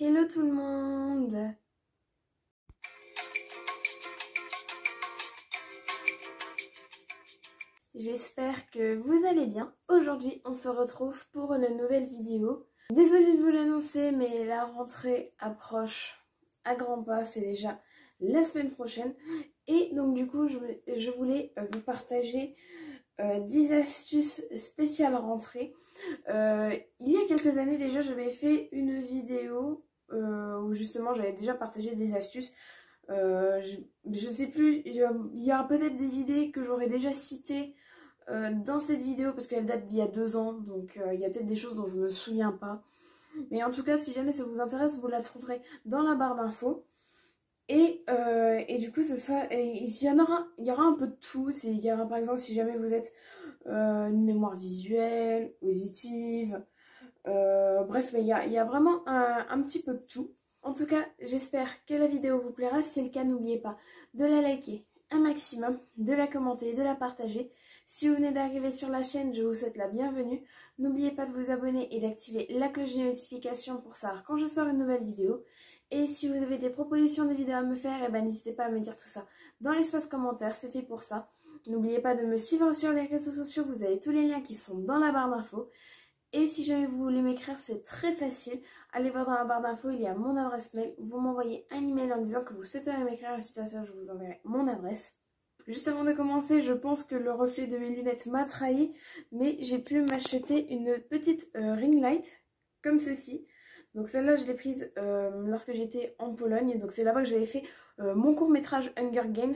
Hello tout le monde! J'espère que vous allez bien. Aujourd'hui, on se retrouve pour une nouvelle vidéo. Désolée de vous l'annoncer, mais la rentrée approche à grands pas. C'est déjà la semaine prochaine. Et donc du coup, je voulais vous partager 10 astuces spéciales rentrée. Il y a quelques années déjà, j'avais fait une vidéo où justement j'avais déjà partagé des astuces. Je sais plus, il y aura peut-être des idées que j'aurais déjà citées dans cette vidéo parce qu'elle date d'il y a 2 ans, donc il y a peut-être des choses dont je me souviens pas. Mais en tout cas, si jamais ça vous intéresse, vous la trouverez dans la barre d'infos. Et du coup, il y aura un peu de tout. Il y aura par exemple, si jamais vous êtes une mémoire visuelle, auditive, bref, mais il y a vraiment un petit peu de tout. En tout cas, j'espère que la vidéo vous plaira. Si c'est le cas, n'oubliez pas de la liker un maximum, de la commenter, de la partager. Si vous venez d'arriver sur la chaîne, je vous souhaite la bienvenue. N'oubliez pas de vous abonner et d'activer la cloche de notification pour savoir quand je sors une nouvelle vidéo. Et si vous avez des propositions de vidéos à me faire, eh ben, n'hésitez pas à me dire tout ça dans l'espace commentaire, c'est fait pour ça. N'oubliez pas de me suivre sur les réseaux sociaux, vous avez tous les liens qui sont dans la barre d'infos. Et si jamais vous voulez m'écrire, c'est très facile. Allez voir dans la barre d'infos, il y a mon adresse mail. Vous m'envoyez un email en disant que vous souhaitez m'écrire et suite à ça, je vous enverrai mon adresse. Juste avant de commencer, je pense que le reflet de mes lunettes m'a trahi, mais j'ai pu m'acheter une petite ring light comme ceci. Donc celle-là, je l'ai prise lorsque j'étais en Pologne. Donc c'est là-bas que j'avais fait mon court-métrage Hunger Games.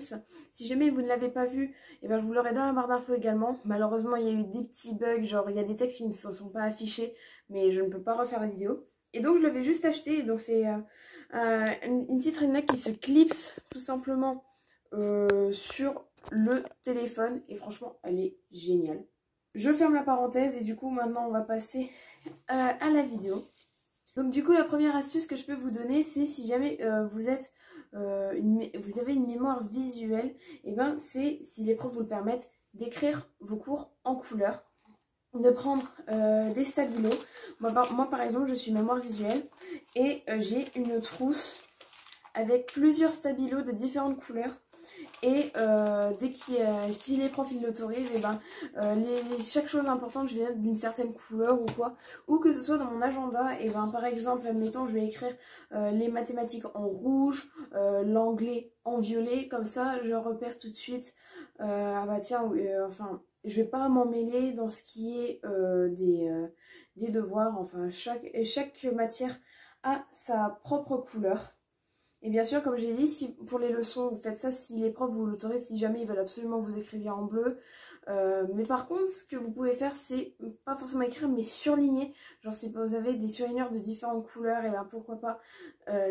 Si jamais vous ne l'avez pas vu, eh ben, je vous l'aurai dans la barre d'infos également. Malheureusement, il y a eu des petits bugs, genre il y a des textes qui ne se sont pas affichés, mais je ne peux pas refaire la vidéo. Et donc je l'avais juste acheté. Donc c'est une petite ring light qui se clipse tout simplement sur le téléphone. Et franchement, elle est géniale. Je ferme la parenthèse et du coup, maintenant, on va passer à la vidéo. Donc du coup, la première astuce que je peux vous donner, c'est si jamais vous avez une mémoire visuelle, et ben c'est, si les profs vous le permettent, d'écrire vos cours en couleur, de prendre des stabilos. Moi, par exemple, je suis mémoire visuelle et j'ai une trousse avec plusieurs stabilos de différentes couleurs. Et si les profs l'autorisent, et ben, chaque chose importante, je les note d'une certaine couleur ou quoi. Ou que ce soit dans mon agenda, et ben, par exemple, admettons, je vais écrire les mathématiques en rouge, l'anglais en violet. Comme ça, je repère tout de suite, ah bah tiens, enfin, je vais pas m'en mêler dans ce qui est des devoirs. Enfin, chaque matière a sa propre couleur. Et bien sûr, comme j'ai dit, si pour les leçons, vous faites ça si les profs vous l'autorisent, si jamais ils veulent absolument que vous écriviez en bleu. Mais par contre, ce que vous pouvez faire, c'est pas forcément écrire, mais surligner. Genre si vous avez des surligneurs de différentes couleurs, et ben pourquoi pas,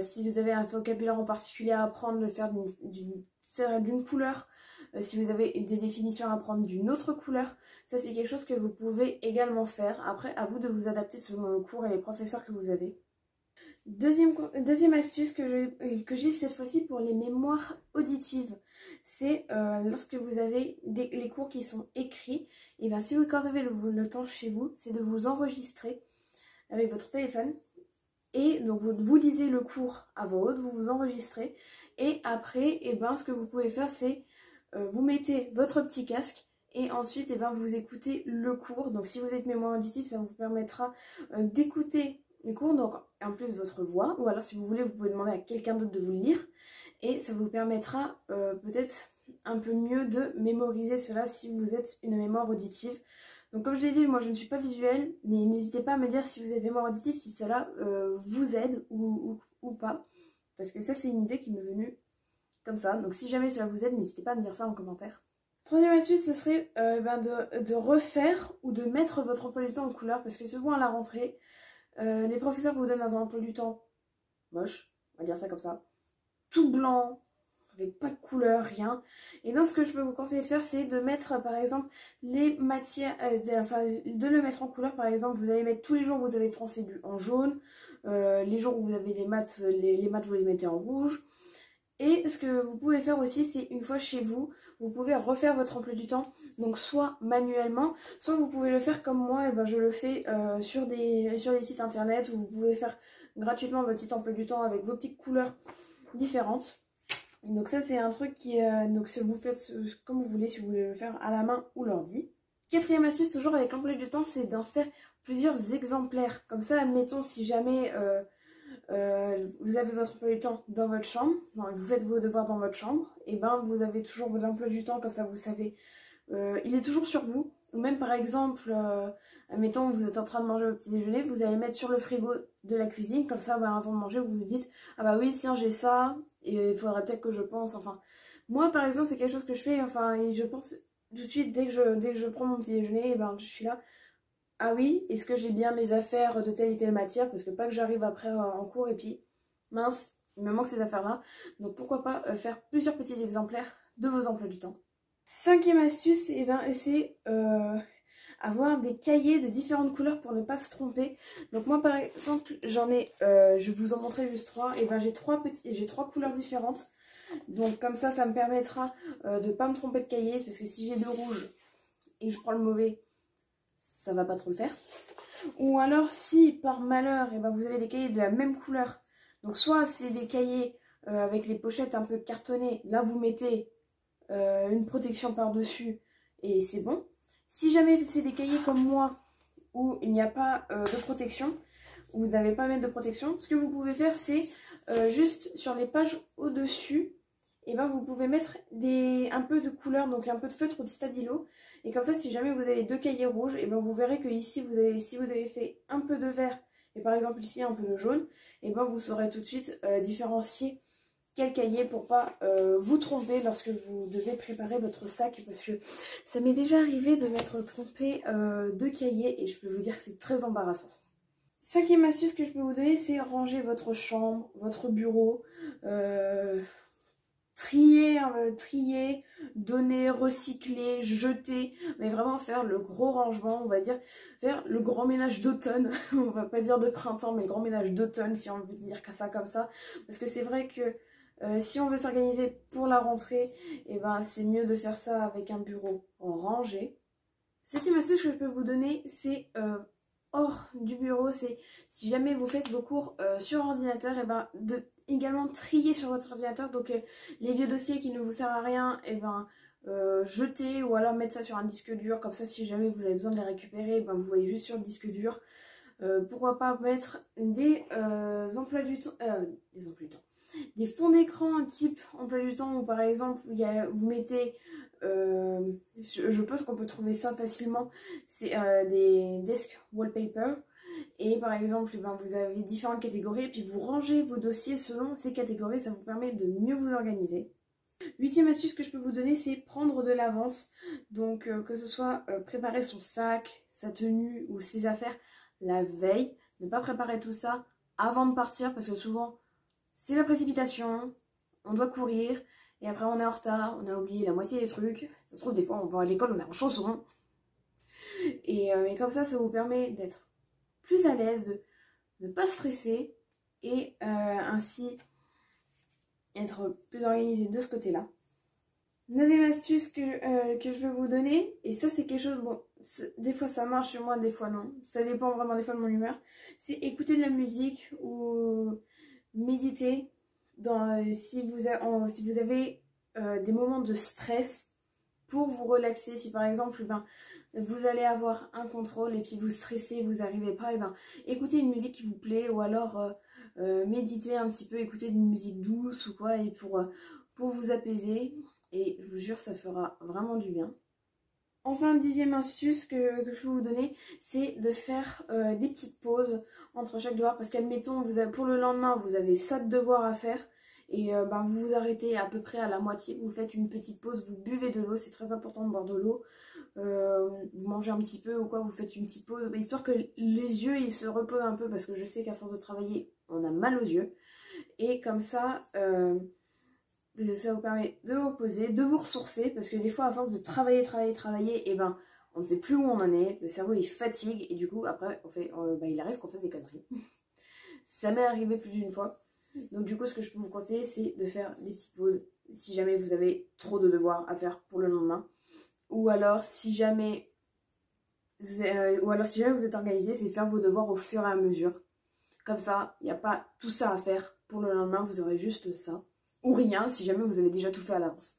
si vous avez un vocabulaire en particulier à apprendre, le faire d'une couleur. Si vous avez des définitions à apprendre d'une autre couleur, ça c'est quelque chose que vous pouvez également faire. Après, à vous de vous adapter selon le cours et les professeurs que vous avez. Deuxième astuce que j'ai cette fois-ci pour les mémoires auditives, c'est lorsque vous avez les cours qui sont écrits, et bien si quand vous avez le temps chez vous, c'est de vous enregistrer avec votre téléphone. Et donc vous lisez le cours à voix haute, vous vous enregistrez. Et après, et ben, ce que vous pouvez faire, c'est vous mettez votre petit casque. Et ensuite, et ben, vous écoutez le cours. Donc si vous êtes mémoire auditive, ça vous permettra d'écouter les cours, donc en plus de votre voix, ou alors si vous voulez, vous pouvez demander à quelqu'un d'autre de vous le lire, et ça vous permettra peut-être un peu mieux de mémoriser cela si vous êtes une mémoire auditive. Donc comme je l'ai dit, moi je ne suis pas visuelle, mais n'hésitez pas à me dire si vous avez mémoire auditive, si cela vous aide ou pas, parce que ça c'est une idée qui m'est venue comme ça, donc si jamais cela vous aide, n'hésitez pas à me dire ça en commentaire. Troisième astuce, ce serait de refaire ou de mettre votre emploi du temps en couleur, parce que souvent à la rentrée, les professeurs vous donnent un emploi du temps moche, on va dire ça comme ça, tout blanc, avec pas de couleur, rien. Et donc ce que je peux vous conseiller de faire, c'est de mettre par exemple les matières, de le mettre en couleur. Par exemple, vous allez mettre tous les jours où vous avez français en jaune, les jours où vous avez les maths, les maths vous les mettez en rouge. Et ce que vous pouvez faire aussi, c'est une fois chez vous, vous pouvez refaire votre emploi du temps, donc soit manuellement, soit vous pouvez le faire comme moi, et ben je le fais sur des sites internet où vous pouvez faire gratuitement votre petit emploi du temps avec vos petites couleurs différentes. Donc ça c'est un truc qui est... donc vous faites comme vous voulez, si vous voulez le faire à la main ou l'ordi. Quatrième astuce, toujours avec l'emploi du temps, c'est d'en faire plusieurs exemplaires. Comme ça, admettons, si jamais vous avez votre emploi du temps dans votre chambre, vous faites vos devoirs dans votre chambre, et ben vous avez toujours votre emploi du temps, comme ça vous savez, il est toujours sur vous. Ou même par exemple, admettons, vous êtes en train de manger votre petit déjeuner, vous allez mettre sur le frigo de la cuisine, comme ça, avant de manger, vous vous dites, ah bah oui, tiens, j'ai ça, et il faudrait peut-être que je pense, enfin. Moi, par exemple, c'est quelque chose que je fais, enfin, et je pense tout de suite, dès que je prends mon petit déjeuner, et ben je suis là. Ah oui, est-ce que j'ai bien mes affaires de telle et telle matière? Parce que pas que j'arrive après en cours et puis, mince, il me manque ces affaires-là. Donc pourquoi pas faire plusieurs petits exemplaires de vos emplois du temps. Cinquième astuce, eh ben, c'est avoir des cahiers de différentes couleurs pour ne pas se tromper. Donc moi par exemple, j'en ai, je vais vous en montrer juste trois. Et ben j'ai trois couleurs différentes. Donc comme ça me permettra de ne pas me tromper de cahier. Parce que si j'ai deux rouges et que je prends le mauvais, ça va pas trop le faire. Ou alors si par malheur et ben, vous avez des cahiers de la même couleur, donc soit c'est des cahiers avec les pochettes un peu cartonnées, là vous mettez une protection par dessus et c'est bon. Si jamais c'est des cahiers comme moi où il n'y a pas de protection, où vous n'avez pas à mettre de protection, ce que vous pouvez faire c'est juste sur les pages au dessus, et ben vous pouvez mettre un peu de couleur, donc un peu de feutre ou de stabilo. Et comme ça, si jamais vous avez deux cahiers rouges, et ben vous verrez que ici, si vous avez fait un peu de vert, et par exemple ici un peu de jaune, et ben vous saurez tout de suite différencier quel cahier pour pas vous tromper lorsque vous devez préparer votre sac. Parce que ça m'est déjà arrivé de m'être trompée de cahier et je peux vous dire que c'est très embarrassant. Cinquième astuce que je peux vous donner, c'est ranger votre chambre, votre bureau, trier, donner, recycler, jeter, mais vraiment faire le gros rangement, on va dire, faire le grand ménage d'automne, on va pas dire de printemps, mais le grand ménage d'automne, si on peut dire ça comme ça, parce que c'est vrai que si on veut s'organiser pour la rentrée, et ben c'est mieux de faire ça avec un bureau rangé. Septième astuce que je peux vous donner, c'est hors du bureau, c'est si jamais vous faites vos cours sur ordinateur, et ben de également trier sur votre ordinateur, donc les vieux dossiers qui ne vous servent à rien, et ben jeter ou alors mettre ça sur un disque dur, comme ça si jamais vous avez besoin de les récupérer, ben, vous voyez juste sur le disque dur. Pourquoi pas mettre des emplois du temps, des fonds d'écran type emploi du temps, où par exemple vous mettez, je pense qu'on peut trouver ça facilement, c'est des desk wallpaper. Et par exemple, ben, vous avez différentes catégories et puis vous rangez vos dossiers selon ces catégories, ça vous permet de mieux vous organiser. Huitième astuce que je peux vous donner, c'est prendre de l'avance. Donc que ce soit préparer son sac, sa tenue ou ses affaires la veille. Ne pas préparer tout ça avant de partir parce que souvent c'est la précipitation, on doit courir et après on est en retard, on a oublié la moitié des trucs. Ça se trouve des fois on va à l'école, on est en chanson. Et comme ça vous permet d'être plus à l'aise, de ne pas stresser et ainsi être plus organisé de ce côté-là. Neuvième astuce que je peux vous donner, et ça c'est quelque chose, bon, des fois ça marche chez moi, des fois non, ça dépend vraiment des fois de mon humeur, c'est écouter de la musique ou méditer si vous avez des moments de stress pour vous relaxer. Si par exemple ben, vous allez avoir un contrôle et puis vous stressez, vous n'arrivez pas, et ben écoutez une musique qui vous plaît ou alors méditez un petit peu, écoutez une musique douce ou quoi, et pour vous apaiser, et je vous jure ça fera vraiment du bien. Enfin, dixième astuce que je peux vous donner, c'est de faire des petites pauses entre chaque devoir, parce qu'admettons, pour le lendemain, vous avez 7 devoirs à faire, et ben, vous vous arrêtez à peu près à la moitié, vous faites une petite pause, vous buvez de l'eau, c'est très important de boire de l'eau, vous mangez un petit peu ou quoi, vous faites une petite pause, histoire que les yeux ils se reposent un peu, parce que je sais qu'à force de travailler, on a mal aux yeux, et comme ça vous permet de vous reposer, de vous ressourcer, parce que des fois à force de travailler, et ben on ne sait plus où on en est, le cerveau il fatigue, et du coup après il arrive qu'on fasse des conneries. Ça m'est arrivé plus d'une fois, donc du coup ce que je peux vous conseiller c'est de faire des petites pauses, si jamais vous avez trop de devoirs à faire pour le lendemain, ou alors si jamais vous êtes organisé, c'est faire vos devoirs au fur et à mesure. Comme ça, il n'y a pas tout ça à faire. Pour le lendemain, vous aurez juste ça. Ou rien, si jamais vous avez déjà tout fait à l'avance.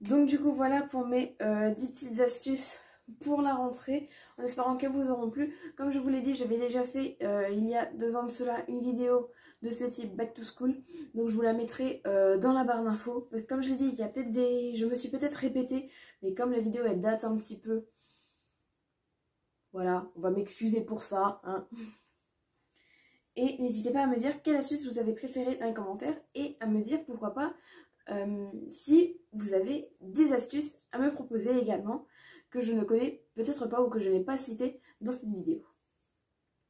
Donc du coup, voilà pour mes 10 petites astuces pour la rentrée, en espérant qu'elles vous auront plu. Comme je vous l'ai dit, j'avais déjà fait il y a 2 ans de cela une vidéo de ce type Back to School. Donc je vous la mettrai dans la barre d'infos. Comme je l'ai dit, il y a peut-être des... Je me suis peut-être répétée, mais comme la vidéo elle date un petit peu, voilà, on va m'excuser pour ça, hein. Et n'hésitez pas à me dire quelle astuce vous avez préférée dans les commentaires et à me dire pourquoi pas si vous avez des astuces à me proposer également que je ne connais peut-être pas ou que je n'ai pas citées dans cette vidéo.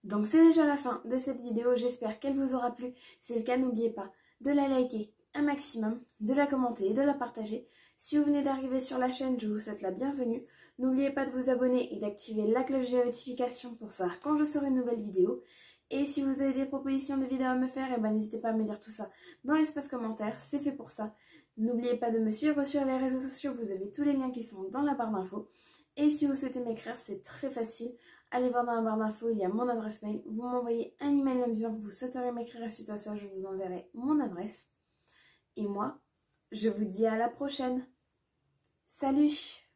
Donc c'est déjà la fin de cette vidéo, j'espère qu'elle vous aura plu. Si c'est le cas, n'oubliez pas de la liker un maximum, de la commenter et de la partager. Si vous venez d'arriver sur la chaîne, je vous souhaite la bienvenue. N'oubliez pas de vous abonner et d'activer la cloche de notification pour savoir quand je serai une nouvelle vidéo. Et si vous avez des propositions de vidéos à me faire, eh ben, n'hésitez pas à me dire tout ça dans l'espace commentaire, c'est fait pour ça. N'oubliez pas de me suivre sur les réseaux sociaux, vous avez tous les liens qui sont dans la barre d'infos. Et si vous souhaitez m'écrire, c'est très facile. Allez voir dans la barre d'infos, il y a mon adresse mail. Vous m'envoyez un email en me disant que vous souhaiteriez m'écrire et suite à ça, je vous enverrai mon adresse. Et moi, je vous dis à la prochaine. Salut!